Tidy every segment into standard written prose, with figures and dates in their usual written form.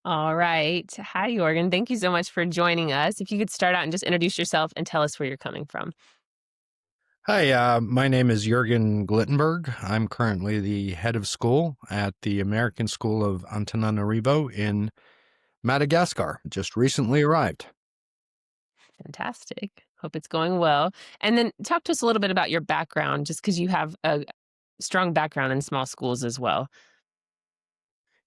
All right. Hi, Jørgen. Thank you so much for joining us. If you could start out and just introduce yourself and tell us where you're coming from. Hi, my name is Jørgen Glittenberg. I'm currently the head of school at the American School of Antananarivo in Madagascar. Just recently arrived. Fantastic. Hope it's going well. And then talk to us a little bit about your background, just because you have a strong background in small schools as well.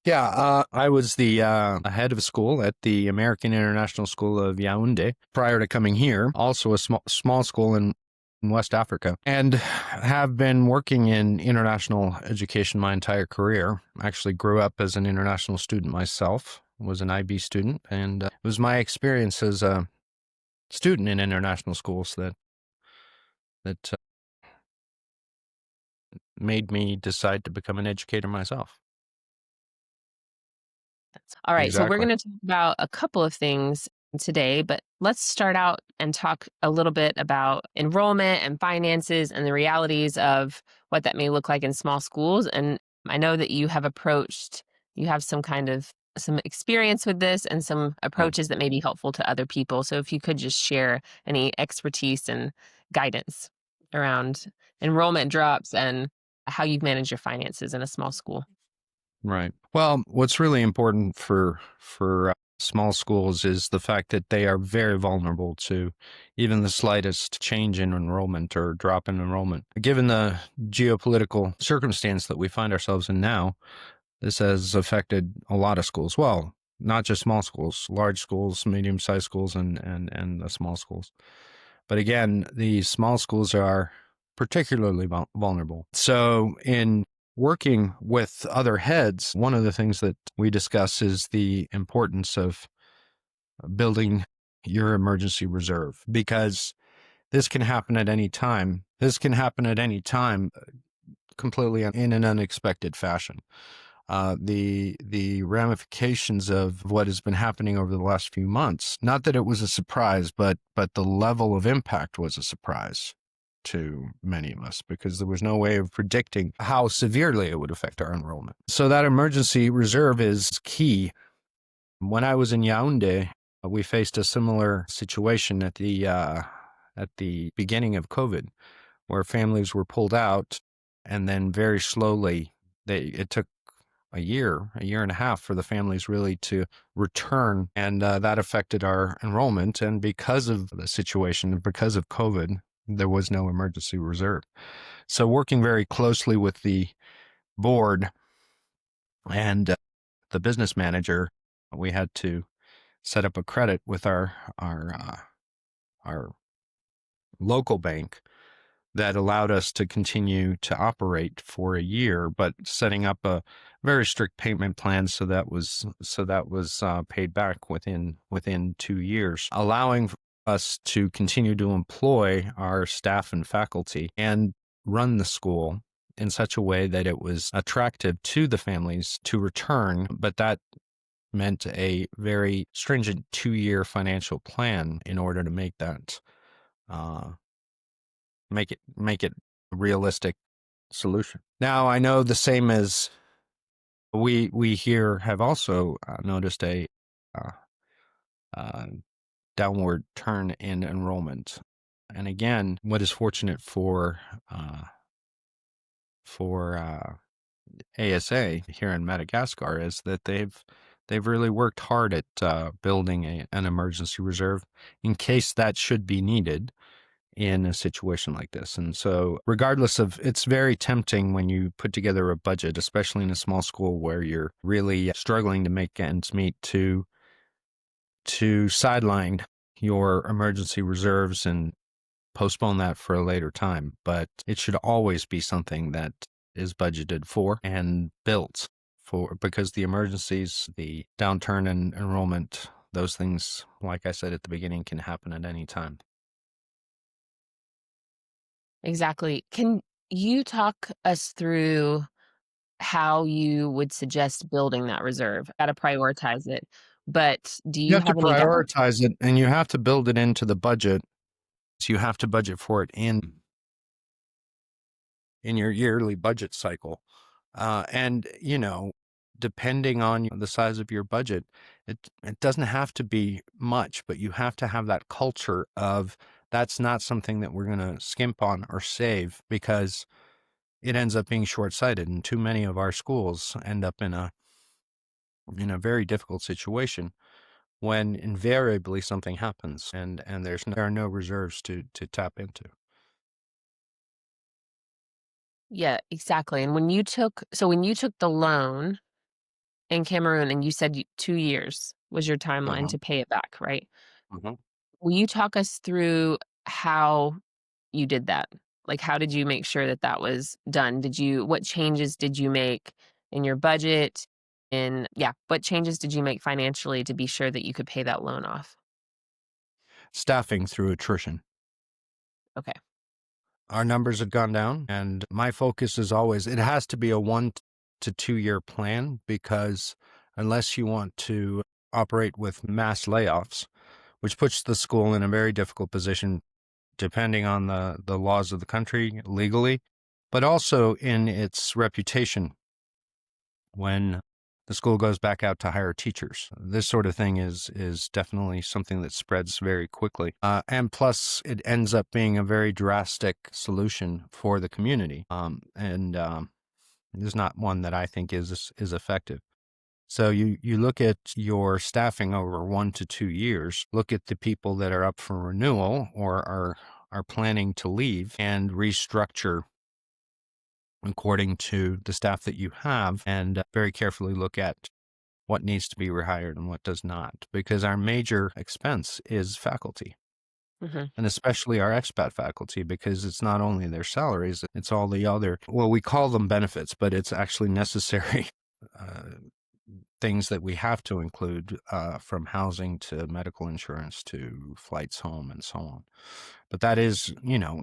Yeah, I was the head of school at the American International School of Yaoundé prior to coming here. Also, a small school in West Africa, and have been working in international education my entire career. Actually, grew up as an international student myself. Was an IB student, and it was my experience as a student in international schools that made me decide to become an educator myself. All right. So we're Exactly. going to talk about a couple of things today, but let's start out and talk a little bit about enrollment and finances and the realities of what that may look like in small schools. And I know that you have some experience with this and some Oh, approaches that may be helpful to other people. So if you could just share any expertise and guidance around enrollment drops and how you've managed your finances in a small school. right. Well, what's really important for small schools is the fact that they are very vulnerable to even the slightest change in enrollment or drop in enrollment. Given the geopolitical circumstance that we find ourselves in now, this has affected a lot of schools. Well, not just small schools, large schools, medium-sized schools, and the small schools. But again, the small schools are particularly vulnerable. So in working with other heads, one of the things that we discuss is the importance of building your emergency reserve, because this can happen at any time. This can happen at any time completely in an unexpected fashion. The ramifications of what has been happening over the last few months. Not that it was a surprise, but the level of impact was a surprise to many of us, because there was no way of predicting how severely it would affect our enrollment. So that emergency reserve is key. When I was in Yaoundé, we faced a similar situation at the beginning of COVID, where families were pulled out, and then very slowly it took a year and a half for the families really to return. And that affected our enrollment. And because of the situation, because of COVID, there was no emergency reserve. So working very closely with the board and the business manager, we had to set up a credit with our local bank that allowed us to continue to operate for a year, but setting up a very strict payment plan, so that was paid back within 2 years, allowing us to continue to employ our staff and faculty and run the school in such a way that it was attractive to the families to return. But that meant a very stringent 2-year financial plan in order to make that uh, make it a realistic solution. Now, I know the same as we here have also noticed a uh, uh, downward turn in enrollment. And again, what is fortunate for ASA here in Madagascar is that they've really worked hard at building an emergency reserve in case that should be needed in a situation like this. And so regardless of, it's very tempting when you put together a budget, especially in a small school where you're really struggling to make ends meet, to sideline your emergency reserves and postpone that for a later time. But it should always be something that is budgeted for and built for, because the emergencies, the downturn in enrollment, those things, like I said at the beginning, can happen at any time. Exactly. Can you talk us through how you would suggest building that reserve? Gotta prioritize it, but do You you have to have any guidance? prioritize it, and you have to build it into the budget. So you have to budget for it in your yearly budget cycle. And, you know, depending on the size of your budget, it doesn't have to be much, but you have to have that culture of that's not something that we're going to skimp on or save, because it ends up being short-sighted, and too many of our schools end up in a very difficult situation when invariably something happens, and there are no reserves to tap into. Yeah, exactly. And when you took the loan in Cameroon and you said 2 years was your timeline Uh-huh. to pay it back, right? Uh-huh. Will you talk us through how you did that? Like, how did you make sure that that was done? What changes did you make in your budget? And yeah, what changes did you make financially to be sure that you could pay that loan off? Staffing through attrition. Okay. Our numbers have gone down, and my focus is always it has to be a 1 to 2 year plan, because unless you want to operate with mass layoffs, which puts the school in a very difficult position depending on the laws of the country legally, but also in its reputation when the school goes back out to hire teachers. This sort of thing is definitely something that spreads very quickly. And plus, it ends up being a very drastic solution for the community. And it is not one that I think is effective. So you look at your staffing over 1 to 2 years, look at the people that are up for renewal or are planning to leave, and restructure according to the staff that you have, and very carefully look at what needs to be rehired and what does not, because our major expense is faculty, Mhm. and especially our expat faculty, because it's not only their salaries, it's all the other, well, we call them benefits, but it's actually necessary uh, things that we have to include, from housing to medical insurance to flights home and so on. But that is,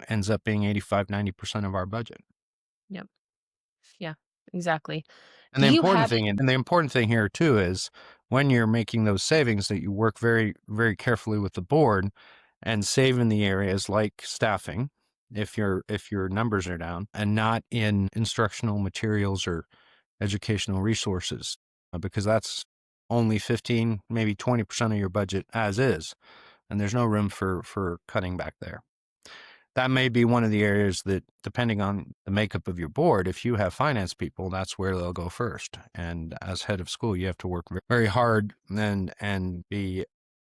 ends up being 85-90% of our budget. Yep. Yeah, exactly. And Do the you important have thing and the important thing here too is when you're making those savings, that you work very, very carefully with the board and save in the areas like staffing, if your numbers are down, and not in instructional materials or educational resources, because that's only 15, maybe 20% of your budget as is, and there's no room for cutting back there. That may be one of the areas that, depending on the makeup of your board, if you have finance people, that's where they'll go first. And as head of school, you have to work very hard and be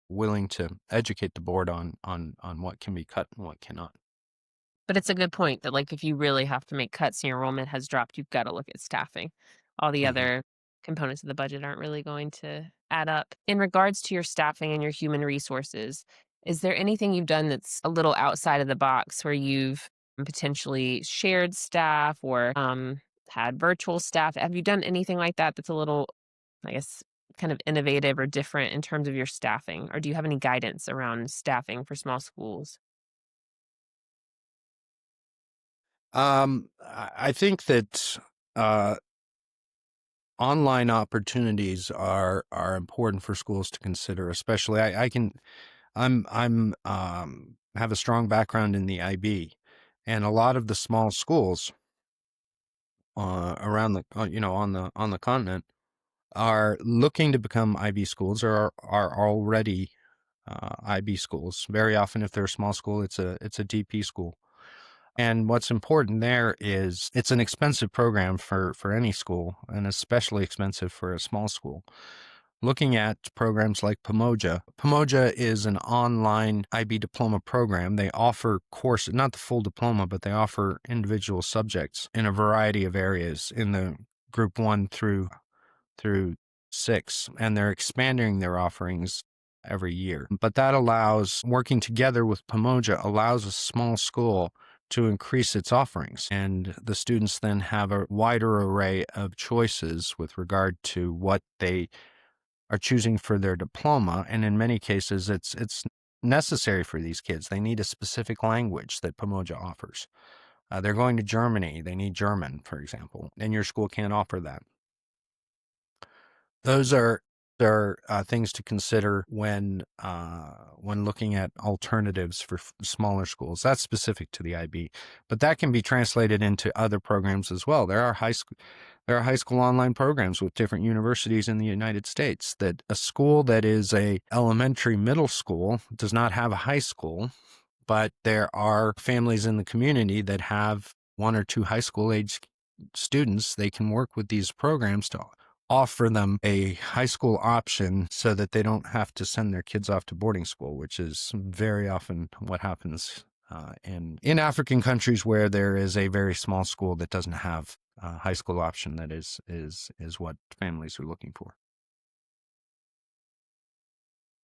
willing to educate the board on what can be cut and what cannot. But it's a good point that, like, if you really have to make cuts and your enrollment has dropped, you've gotta look at staffing. All the Mhm. other components of the budget aren't really going to add up. In regards to your staffing and your human resources, is there anything you've done that's a little outside of the box where you've potentially shared staff or, had virtual staff? Have you done anything like that that's a little, I guess, kind of innovative or different in terms of your staffing? Or do you have any guidance around staffing for small schools? I think that uh, online opportunities are important for schools to consider. Especially, I can I'm have a strong background in the IB, and a lot of the small schools around the on the continent are looking to become IB schools, or are already IB schools. Very often, if they're a small school, it's a DP school. And what's important there is it's an expensive program for any school, and especially expensive for a small school. Looking at programs like Pomoja. Pomoja is an online IB diploma program. They offer courses, not the full diploma, but they offer individual subjects in a variety of areas in the group 1 through 6, and they're expanding their offerings every year. But that allows, working together with Pomoja allows a small school to increase its offerings, and the students then have a wider array of choices with regard to what they are choosing for their diploma. And in many cases, it's necessary for these kids. They need a specific language that Pomoja offers. They're going to Germany. They need German, for example, and your school can't offer that. Those are things to consider when looking at alternatives for smaller schools. That's specific to the IB, but that can be translated into other programs as well. There are high school online programs with different universities in the United States that a school that is a elementary middle school does not have a high school, but there are families in the community that have one or two high school age students. They can work with these programs to offer them a high school option so that they don't have to send their kids off to boarding school, which is very often what happens in African countries where there is a very small school that doesn't have a high school option. That is what families are looking for.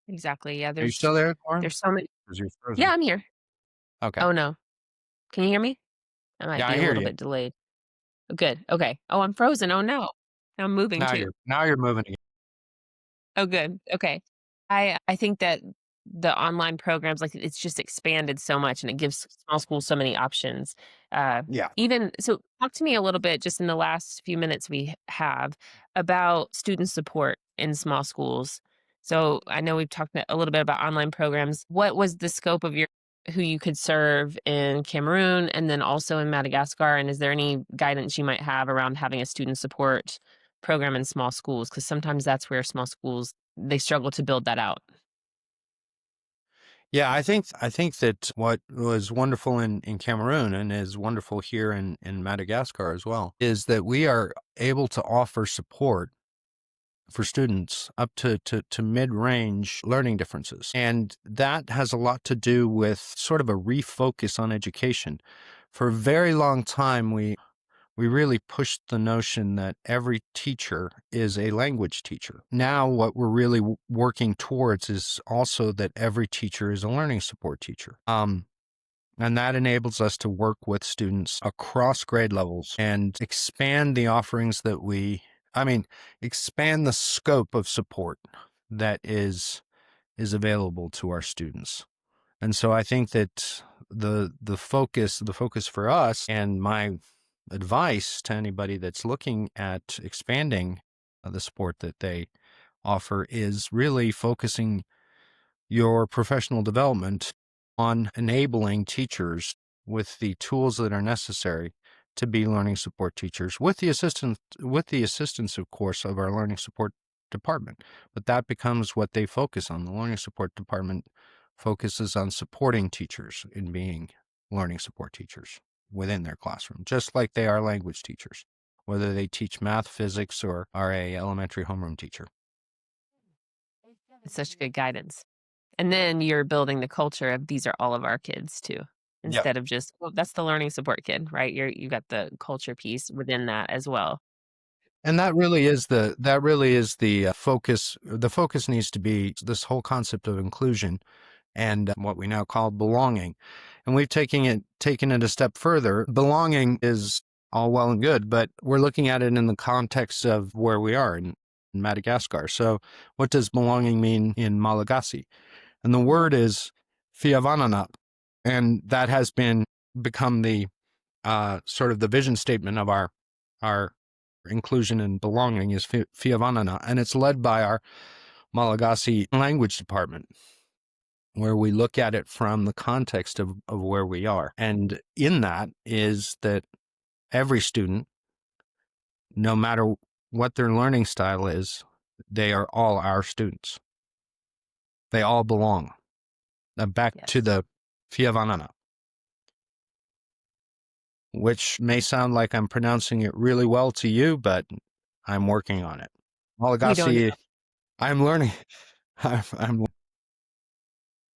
Exactly. Yeah, Are you still there, Lauren? there's so many. Because you're Yeah, frozen. I'm here. Okay. Oh, no. Can you hear me? I might Yeah, be I a hear little you. bit delayed. Oh, good. Okay. Oh, I'm frozen. Oh, no. I'm moving Now too. you're moving again. Oh, good. Okay. I think that the online programs, like, it's just expanded so much, and it gives small schools so many options. Uh, Yeah. even so, talk to me a little bit, just in the last few minutes we have, about student support in small schools. So I know we've talked a little bit about online programs. What was the scope of your who you could serve in Cameroon and then also in Madagascar? And is there any guidance you might have around having a student support program in small schools? Because sometimes that's where small schools they struggle to build that out. Yeah, I think that what was wonderful in Cameroon and is wonderful here in Madagascar as well is that we are able to offer support for students up to mid-range learning differences. And that has a lot to do with sort of a refocus on education. For a very long time, we really pushed the notion that every teacher is a language teacher. Now, what we're really working towards is also that every teacher is a learning support teacher. And that enables us to work with students across grade levels and expand the offerings that expand the scope of support that is available to our students. And so I think that the focus for us, and my advice to anybody that's looking at expanding the support that they offer, is really focusing your professional development on enabling teachers with the tools that are necessary to be learning support teachers, with the assistance of course of our learning support department. But that becomes what they focus on. The learning support department focuses on supporting teachers in being learning support teachers within their classroom, just like they are language teachers, whether they teach math, physics, or are a elementary homeroom teacher. It's such good guidance. And then you're building the culture of these are all of our kids too, Yeah. instead of just, well, that's the learning support kid, right? You got the culture piece within that as well. And that really is the focus. The focus needs to be this whole concept of inclusion and what we now call belonging. And we've taken it a step further. Belonging is all well and good, but we're looking at it in the context of where we are in Madagascar. So what does belonging mean in Malagasy? And the word is fiavanana. And that has become the sort of the vision statement of our inclusion and belonging is fiavanana. And it's led by our Malagasy language department, where we look at it from the context of where we are. And in that is that every student, no matter what their learning style is, they are all our students. They all belong. Back to Yes. the Fiavanana, which may sound like I'm pronouncing it really well to you, but I'm working on it. We don't Malagasy, know. I'm learning. I'm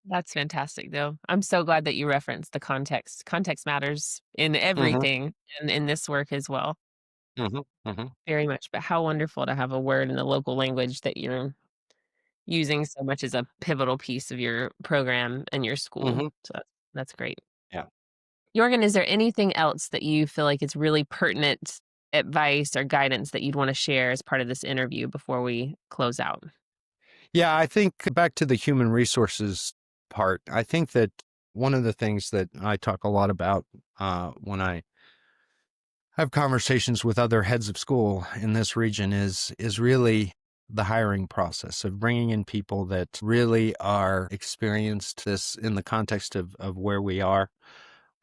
That's fantastic though. I'm so glad that you referenced the context. Context matters in hmm everything and in this work as well, hmm hmm very much. But how wonderful to have a word in the local language that you're using so much as a pivotal piece of your program and your school. hmm So that's great. yeah. Jorgen, is there anything else that you feel like is really pertinent advice or guidance that you'd want to share as part of this interview before we close out? Yeah, I think back to the human resources part, I think that one of the things that I talk a lot about when I have conversations with other heads of school in this region is really the hiring process of bringing in people that really are experienced this in the context of where we are.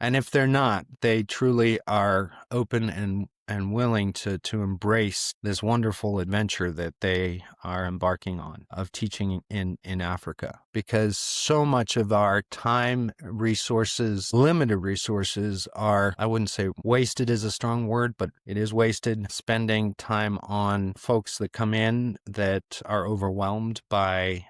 And if they're not, they truly are open and and willing to embrace this wonderful adventure that they are embarking on of teaching in Africa, because so much of our time, resources, limited resources are, I wouldn't say wasted is a strong word, but it is wasted spending time on folks that come in that are overwhelmed by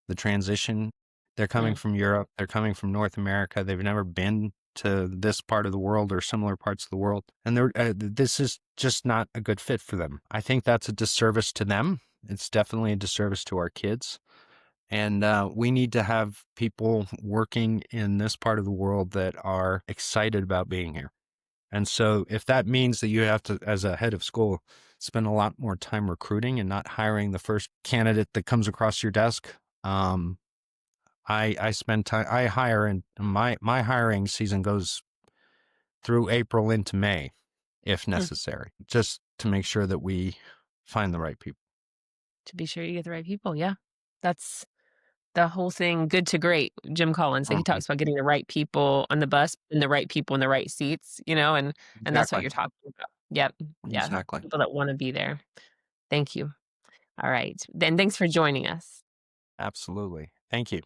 the transition. They're coming Mm, from Europe, they're coming from North America. They've never been to this part of the world or similar parts of the world. And this is just not a good fit for them. I think that's a disservice to them. It's definitely a disservice to our kids. And we need to have people working in this part of the world that are excited about being here. And so if that means that you have to, as a head of school, spend a lot more time recruiting and not hiring the first candidate that comes across your desk, I spend time, I hire, and my hiring season goes through April into May, if mm. necessary, just to make sure that we find the right people. To be sure you get the right people, yeah. That's the whole thing, Good to Great, Jim Collins, like, he Mhm. talks about getting the right people on the bus and the right people in the right seats, and that's what Exactly. you're talking about. Yep, yeah, Exactly. people that wanna be there. Thank you. Alright, then thanks for joining us. Absolutely. Thank you.